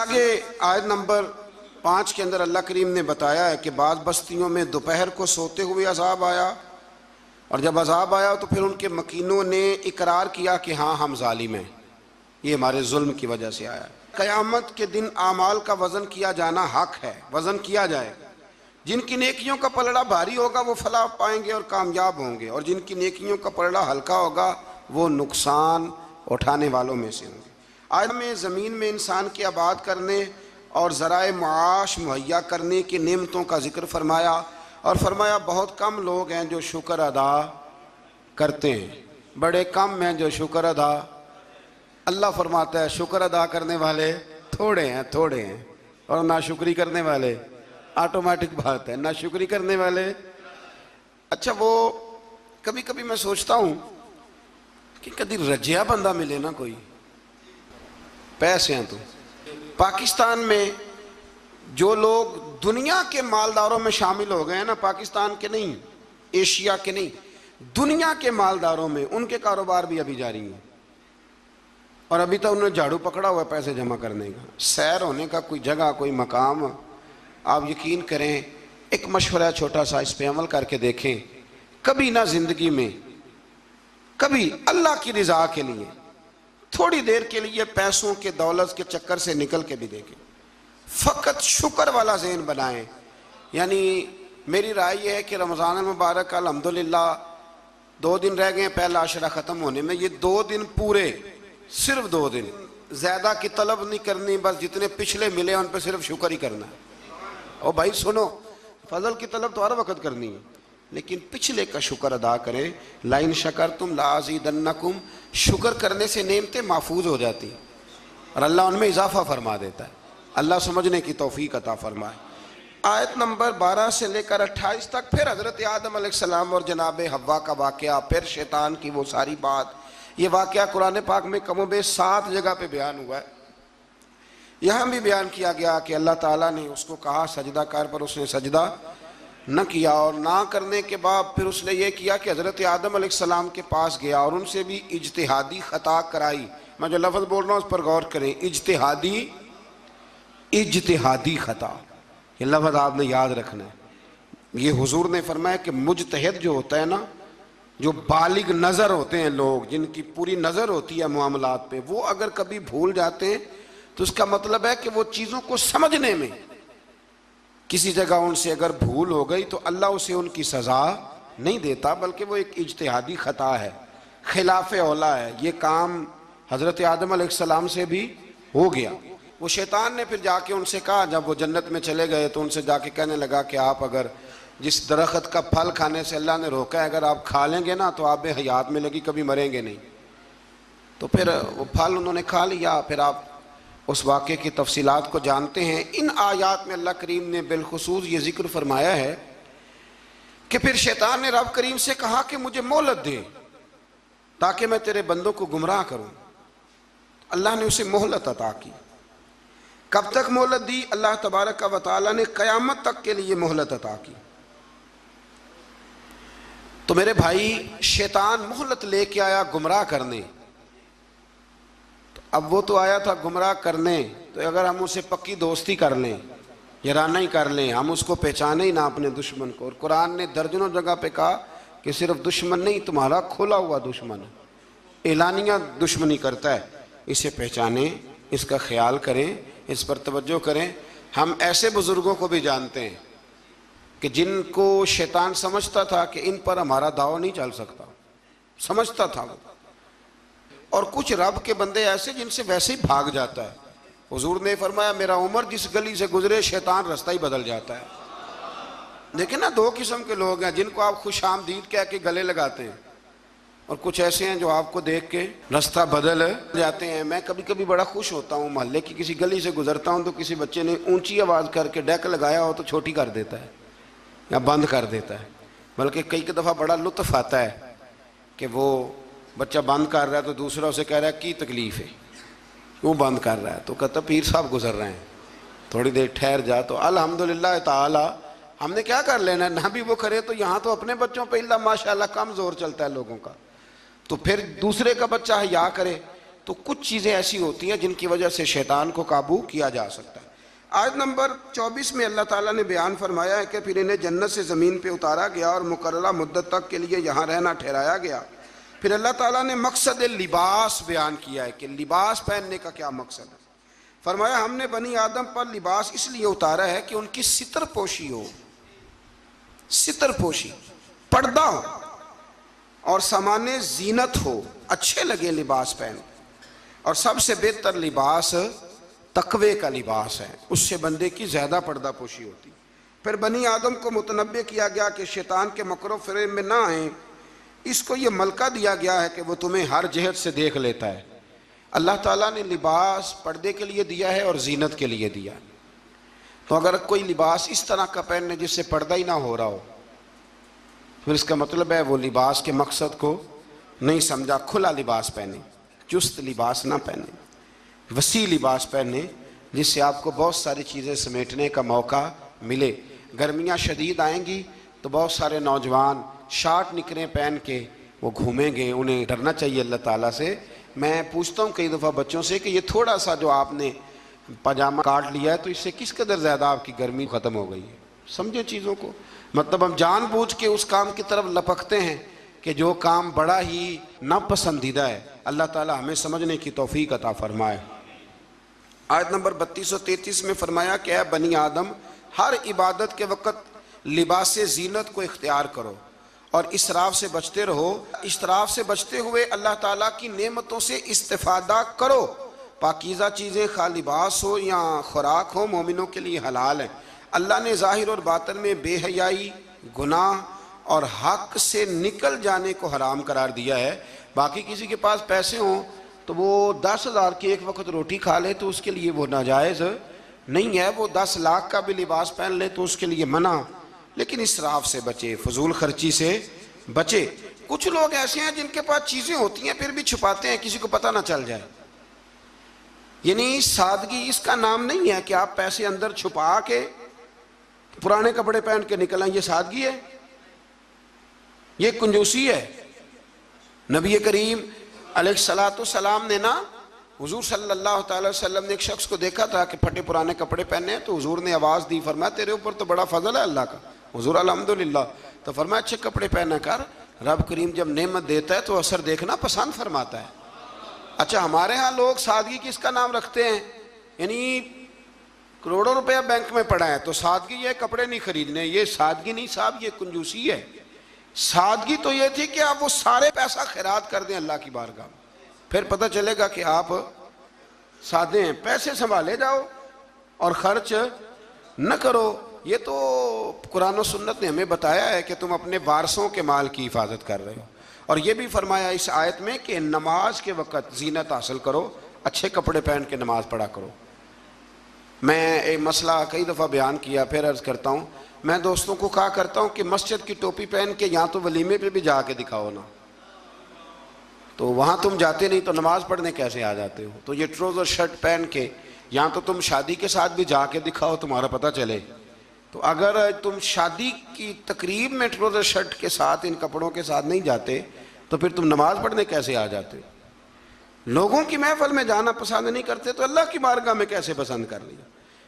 آگے آیت نمبر 5 کے اندر اللہ کریم نے بتایا ہے کہ بعض بستیوں میں دوپہر کو سوتے ہوئے عذاب آیا، اور جب عذاب آیا تو پھر ان کے مکینوں نے اقرار کیا کہ ہاں ہم ظالم ہیں، یہ ہمارے ظلم کی وجہ سے آیا۔ قیامت کے دن اعمال کا وزن کیا جانا حق ہے، وزن کیا جائے گا۔ جن کی نیکیوں کا پلڑا بھاری ہوگا وہ فلاح پائیں گے اور کامیاب ہوں گے، اور جن کی نیکیوں کا پلڑا ہلکا ہوگا وہ نقصان اٹھانے والوں میں سے ہوں گے۔ آیت میں زمین میں انسان کے آباد کرنے اور ذرائع معاش مہیا کرنے کی نعمتوں کا ذکر فرمایا، اور فرمایا بہت کم لوگ ہیں جو شکر ادا کرتے ہیں، بڑے کم ہیں جو شکر ادا۔ اللہ فرماتا ہے شکر ادا کرنے والے تھوڑے ہیں، اور ناشکری کرنے والے آٹومیٹک بات ہے، ناشکری کرنے والے۔ اچھا وہ کبھی کبھی میں سوچتا ہوں کہ کدی رجیا بندہ ملے نا، کوئی پیسے ہیں تو پاکستان میں جو لوگ دنیا کے مالداروں میں شامل ہو گئے ہیں نا، پاکستان کے نہیں، ایشیا کے نہیں، دنیا کے مالداروں میں، ان کے کاروبار بھی ابھی جاری ہیں، اور ابھی تو انہوں نے جھاڑو پکڑا ہوا ہے پیسے جمع کرنے کا، سیر ہونے کا کوئی جگہ کوئی مقام۔ آپ یقین کریں، ایک مشورہ چھوٹا سا، اس پہ عمل کر کے دیکھیں، کبھی نہ زندگی میں کبھی اللہ کی رضا کے لیے تھوڑی دیر کے لیے پیسوں کے دولت کے چکر سے نکل کے بھی دیکھیں، فقط شکر والا ذہن بنائیں۔ یعنی میری رائے یہ ہے کہ رمضان المبارک الحمدللہ 2 دن رہ گئے ہیں پہلا عشرہ ختم ہونے میں، یہ 2 دن پورے، صرف 2 دن، زیادہ کی طلب نہیں کرنی، بس جتنے پچھلے ملے ان پہ صرف شکر ہی کرنا ہے۔ اور بھائی سنو، فضل کی طلب تو ہر وقت کرنی ہے، لیکن پچھلے کا شکر ادا کریں۔ لَإِن شَكَرْتُمْ لَأَزِيدَنَّكُمْ، شکر کرنے سے نعمتیں محفوظ ہو جاتی ہیں اور اللہ ان میں اضافہ فرما دیتا ہے۔ اللہ سمجھنے کی توفیق عطا فرمائے۔ آیت نمبر 12 سے لے کر 28 تک پھر حضرت آدم علیہ السلام اور جناب حوا کا واقعہ، پھر شیطان کی وہ ساری بات۔ یہ واقعہ قرآن پاک میں کم و بیش 7 جگہ پہ بیان ہوا ہے۔ یہاں بھی بیان کیا گیا کہ اللہ تعالیٰ نے اس کو کہا سجدہ کر، پر اس نے سجدہ نہ کیا، اور نہ کرنے کے بعد پھر اس نے یہ کیا کہ حضرت آدم علیہ السلام کے پاس گیا اور ان سے بھی اجتہادی خطا کرائی۔ میں جو لفظ بول رہا ہوں اس پر غور کریں، اجتہادی خطا، یہ لفظ آپ نے یاد رکھنا ہے۔ یہ حضور نے فرمایا کہ مجتہد جو ہوتا ہے نا، جو بالغ نظر ہوتے ہیں لوگ، جن کی پوری نظر ہوتی ہے معاملات پہ، وہ اگر کبھی بھول جاتے ہیں تو اس کا مطلب ہے کہ وہ چیزوں کو سمجھنے میں کسی جگہ ان سے اگر بھول ہو گئی تو اللہ اسے ان کی سزا نہیں دیتا، بلکہ وہ ایک اجتہادی خطا ہے، خلاف اولا ہے۔ یہ کام حضرت آدم علیہ السلام سے بھی ہو گیا۔ وہ شیطان نے پھر جا کے ان سے کہا، جب وہ جنت میں چلے گئے تو ان سے جا کے کہنے لگا کہ آپ اگر جس درخت کا پھل کھانے سے اللہ نے روکا ہے اگر آپ کھا لیں گے نا تو آپ بے حیات ملے گی، کبھی مریں گے نہیں۔ تو پھر وہ پھل انہوں نے کھا لیا۔ پھر آپ اس واقعے کی تفصیلات کو جانتے ہیں۔ ان آیات میں اللہ کریم نے بالخصوص یہ ذکر فرمایا ہے کہ پھر شیطان نے رب کریم سے کہا کہ مجھے مہلت دے تاکہ میں تیرے بندوں کو گمراہ کروں۔ اللہ نے اسے مہلت عطا کی۔ کب تک مہلت دی؟ اللہ تبارک و تعالیٰ نے قیامت تک کے لیے مہلت عطا کی۔ تو میرے بھائی، شیطان مہلت لے کے آیا گمراہ کرنے، اب وہ تو آیا تھا گمراہ کرنے، تو اگر ہم اسے پکی دوستی کر لیں، یارانہ ہی کر لیں، ہم اس کو پہچانے ہی نہ اپنے دشمن کو، اور قرآن نے درجنوں جگہ پہ کہا کہ صرف دشمن نہیں، تمہارا کھلا ہوا دشمن ہے، اعلانیہ دشمنی کرتا ہے، اسے پہچانیں، اس کا خیال کریں، اس پر توجہ کریں۔ ہم ایسے بزرگوں کو بھی جانتے ہیں کہ جن کو شیطان سمجھتا تھا کہ ان پر ہمارا داؤ نہیں چل سکتا، سمجھتا تھا وہ، اور کچھ رب کے بندے ایسے جن سے ویسے ہی بھاگ جاتا ہے۔ حضور نے فرمایا میرا عمر جس گلی سے گزرے شیطان رستہ ہی بدل جاتا ہے۔ دیکھیں نا، 2 قسم کے لوگ ہیں، جن کو آپ خوش آمدید کہہ کے گلے لگاتے ہیں، اور کچھ ایسے ہیں جو آپ کو دیکھ کے رستہ بدل جاتے ہیں۔ میں کبھی کبھی بڑا خوش ہوتا ہوں، محلے کی کسی گلی سے گزرتا ہوں تو کسی بچے نے اونچی آواز کر کے ڈیک لگایا ہو تو چھوٹی کر دیتا ہے یا بند کر دیتا ہے، بلکہ کئی دفعہ بڑا لطف آتا ہے کہ وہ بچہ بند کر رہا ہے تو دوسرا اسے کہہ رہا ہے کی تکلیف ہے، کیوں بند کر رہا ہے؟ تو کہتا پیر صاحب گزر رہے ہیں، تھوڑی دیر ٹھہر جا۔ تو الحمدللہ تعالی ہم نے کیا کر لینا، نہ بھی وہ کرے تو یہاں تو اپنے بچوں پہ اللہ ماشاءاللہ کم زور چلتا ہے لوگوں کا، تو پھر دوسرے کا بچہ حیا کرے۔ تو کچھ چیزیں ایسی ہوتی ہیں جن کی وجہ سے شیطان کو قابو کیا جا سکتا ہے۔ آیت نمبر 24 میں اللہ تعالیٰ نے بیان فرمایا ہے کہ پھر انہیں جنت سے زمین پہ اتارا گیا اور مقررہ مدت تک کے لیے یہاں رہنا ٹھہرایا گیا۔ پھر اللہ تعالیٰ نے مقصد لباس بیان کیا ہے کہ لباس پہننے کا کیا مقصد ہے۔ فرمایا ہم نے بنی آدم پر لباس اس لیے اتارا ہے کہ ان کی ستر پوشی ہو، ستر پوشی، پردہ ہو اور سامان زینت ہو، اچھے لگے لباس پہن۔ اور سب سے بہتر لباس تقوی کا لباس ہے، اس سے بندے کی زیادہ پردہ پوشی ہوتی۔ پھر بنی آدم کو متنبہ کیا گیا کہ شیطان کے مکر و فریب میں نہ آئیں، اس کو یہ ملکہ دیا گیا ہے کہ وہ تمہیں ہر جہت سے دیکھ لیتا ہے۔ اللہ تعالیٰ نے لباس پردے کے لیے دیا ہے اور زینت کے لیے دیا ہے۔ تو اگر کوئی لباس اس طرح کا پہننے جس سے پردہ ہی نہ ہو رہا ہو، پھر اس کا مطلب ہے وہ لباس کے مقصد کو نہیں سمجھا۔ کھلا لباس پہنے، چست لباس نہ پہنے، وسیع لباس پہنے جس سے آپ کو بہت ساری چیزیں سمیٹنے کا موقع ملے۔ گرمیاں شدید آئیں گی تو بہت سارے نوجوان شارٹ نکریں پہن کے وہ گھومیں گے، انہیں ڈرنا چاہیے اللہ تعالیٰ سے۔ میں پوچھتا ہوں کئی دفعہ بچوں سے کہ یہ تھوڑا سا جو آپ نے پاجامہ کاٹ لیا ہے تو اس سے کس قدر زیادہ آپ کی گرمی ختم ہو گئی ہے۔ سمجھیں چیزوں کو، مطلب ہم جان بوجھ کے اس کام کی طرف لپکتے ہیں کہ جو کام بڑا ہی ناپسندیدہ ہے۔ اللہ تعالیٰ ہمیں سمجھنے کی توفیق عطا فرمائے۔ آیت نمبر 32 و 33 میں فرمایا کہ اے بنی آدم، ہر عبادت کے وقت لباس زینت کو اختیار کرو اور اسراف سے بچتے رہو۔ اسراف سے بچتے ہوئے اللہ تعالیٰ کی نعمتوں سے استفادہ کرو۔ پاکیزہ چیزیں خواہ لباس ہو یا خوراک ہو مومنوں کے لیے حلال ہیں۔ اللہ نے ظاہر اور باطن میں بے حیائی، گناہ اور حق سے نکل جانے کو حرام قرار دیا ہے۔ باقی کسی کے پاس پیسے ہوں تو وہ 10,000 کی ایک وقت روٹی کھا لے تو اس کے لیے وہ ناجائز نہیں ہے، وہ 10 لاکھ کا بھی لباس پہن لے تو اس کے لیے منع، لیکن اسراف سے بچے، فضول خرچی سے بچے۔ کچھ لوگ ایسے ہیں جن کے پاس چیزیں ہوتی ہیں پھر بھی چھپاتے ہیں کسی کو پتہ نہ چل جائے۔ یعنی سادگی اس کا نام نہیں ہے کہ آپ پیسے اندر چھپا کے پرانے کپڑے پہن کے نکلیں، یہ سادگی ہے، یہ کنجوسی ہے۔ نبی کریم علیہ السلام نے نا، حضور صلی اللہ تعالی وسلم نے ایک شخص کو دیکھا تھا کہ پھٹے پرانے کپڑے پہنے ہیں، تو حضور نے آواز دی، فرمایا تیرے اوپر تو بڑا فضل ہے اللہ کا۔ حضور الحمدللہ، تو فرمایا اچھے کپڑے پہنا کر، رب کریم جب نعمت دیتا ہے تو اثر دیکھنا پسند فرماتا ہے۔ اچھا ہمارے ہاں لوگ سادگی کس کا نام رکھتے ہیں، یعنی کروڑوں روپیہ بینک میں پڑا ہے تو سادگی یہ کپڑے نہیں خریدنے، یہ سادگی نہیں صاحب، یہ کنجوسی ہے۔ سادگی تو یہ تھی کہ آپ وہ سارے پیسہ خیرات کر دیں اللہ کی بارگاہ میں، پھر پتہ چلے گا کہ آپ سادے ہیں۔ پیسے سنبھالے جاؤ اور خرچ نہ کرو۔ یہ تو قرآن و سنت نے ہمیں بتایا ہے کہ تم اپنے وارثوں کے مال کی حفاظت کر رہے ہو۔ اور یہ بھی فرمایا اس آیت میں کہ نماز کے وقت زینت حاصل کرو، اچھے کپڑے پہن کے نماز پڑھا کرو۔ میں ایک مسئلہ کئی دفعہ بیان کیا، پھر عرض کرتا ہوں، میں دوستوں کو کہا کرتا ہوں کہ مسجد کی ٹوپی پہن کے یہاں تو ولیمے پہ بھی جا کے دکھاؤ نا، تو وہاں تم جاتے نہیں تو نماز پڑھنے کیسے آ جاتے ہو؟ تو یہ ٹروزر شرٹ پہن کے یہاں تو تم شادی کے ساتھ بھی جا کے دکھاؤ، تمہارا پتہ چلے۔ تو اگر تم شادی کی تقریب میں ٹروزر شرٹ کے ساتھ ان کپڑوں کے ساتھ نہیں جاتے تو پھر تم نماز پڑھنے کیسے آ جاتے؟ لوگوں کی محفل میں جانا پسند نہیں کرتے تو اللہ کی بارگاہ میں کیسے پسند کر لیا؟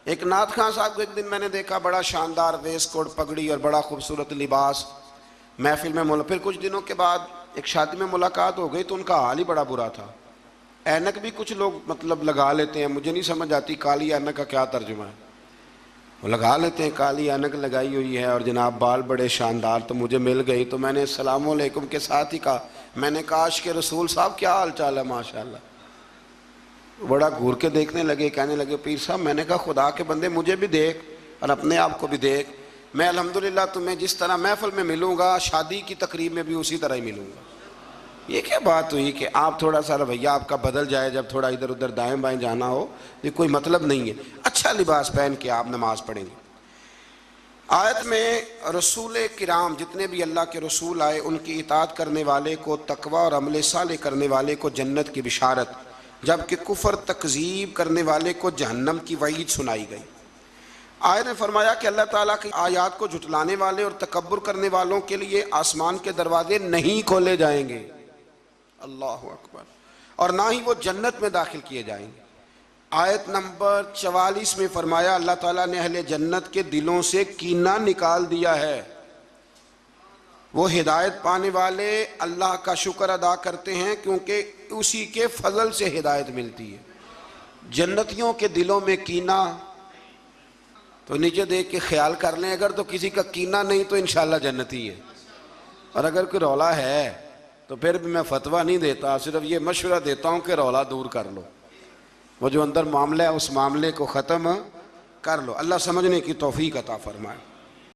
ایک نعت خان صاحب کو ایک دن میں نے دیکھا، بڑا شاندار ویسٹ کوٹ پگڑی اور بڑا خوبصورت لباس محفل میں پھر کچھ دنوں کے بعد ایک شادی میں ملاقات ہو گئی تو ان کا حال ہی بڑا برا تھا۔ اینک بھی کچھ لوگ مطلب لگا لیتے ہیں، مجھے نہیں سمجھ آتی کالی اینک کا کیا ترجمہ ہے، وہ لگا لیتے ہیں، کالی اینک لگائی ہوئی ہے اور جناب بال بڑے شاندار۔ تو مجھے مل گئی تو میں نے السلام علیکم کے ساتھ ہی کہا، میں نے کہا عاشق رسول صاحب کیا حال چال ہے؟ ماشاءاللہ۔ بڑا گھور کے دیکھنے لگے، کہنے لگے پیر صاحب، میں نے کہا خدا کے بندے مجھے بھی دیکھ اور اپنے آپ کو بھی دیکھ، میں الحمدللہ تمہیں جس طرح محفل میں ملوں گا شادی کی تقریب میں بھی اسی طرح ہی ملوں گا۔ یہ کیا بات ہوئی کہ آپ تھوڑا سا رویہ آپ کا بدل جائے جب تھوڑا ادھر ادھر دائیں بائیں جانا ہو؟ یہ کوئی مطلب نہیں ہے۔ اچھا لباس پہن کے آپ نماز پڑھیں گے۔ آیت میں رسول کرام جتنے بھی اللہ کے رسول آئے ان کی اطاعت کرنے والے کو تقوی اور عمل صالح کرنے والے کو جنت کی بشارت، جبکہ کفر تکذیب کرنے والے کو جہنم کی وعید سنائی گئی۔ آیت نے فرمایا کہ اللہ تعالیٰ کی آیات کو جھٹلانے والے اور تکبر کرنے والوں کے لیے آسمان کے دروازے نہیں کھولے جائیں گے۔ اللہ اکبر۔ اور نہ ہی وہ جنت میں داخل کیے جائیں گے۔ آیت نمبر 44 میں فرمایا اللہ تعالیٰ نے اہل جنت کے دلوں سے کینہ نکال دیا ہے۔ وہ ہدایت پانے والے اللہ کا شکر ادا کرتے ہیں کیونکہ اسی کے فضل سے ہدایت ملتی ہے۔ جنتیوں کے دلوں میں کینہ، تو نیچے دیکھ کے خیال کر لیں، اگر تو کسی کا کینہ نہیں تو انشاءاللہ جنتی ہے، اور اگر کوئی رولا ہے تو پھر بھی میں فتویٰ نہیں دیتا، صرف یہ مشورہ دیتا ہوں کہ رولا دور کر لو، وہ جو اندر معاملہ ہے اس معاملے کو ختم کر لو۔ اللہ سمجھنے کی توفیق عطا فرمائے۔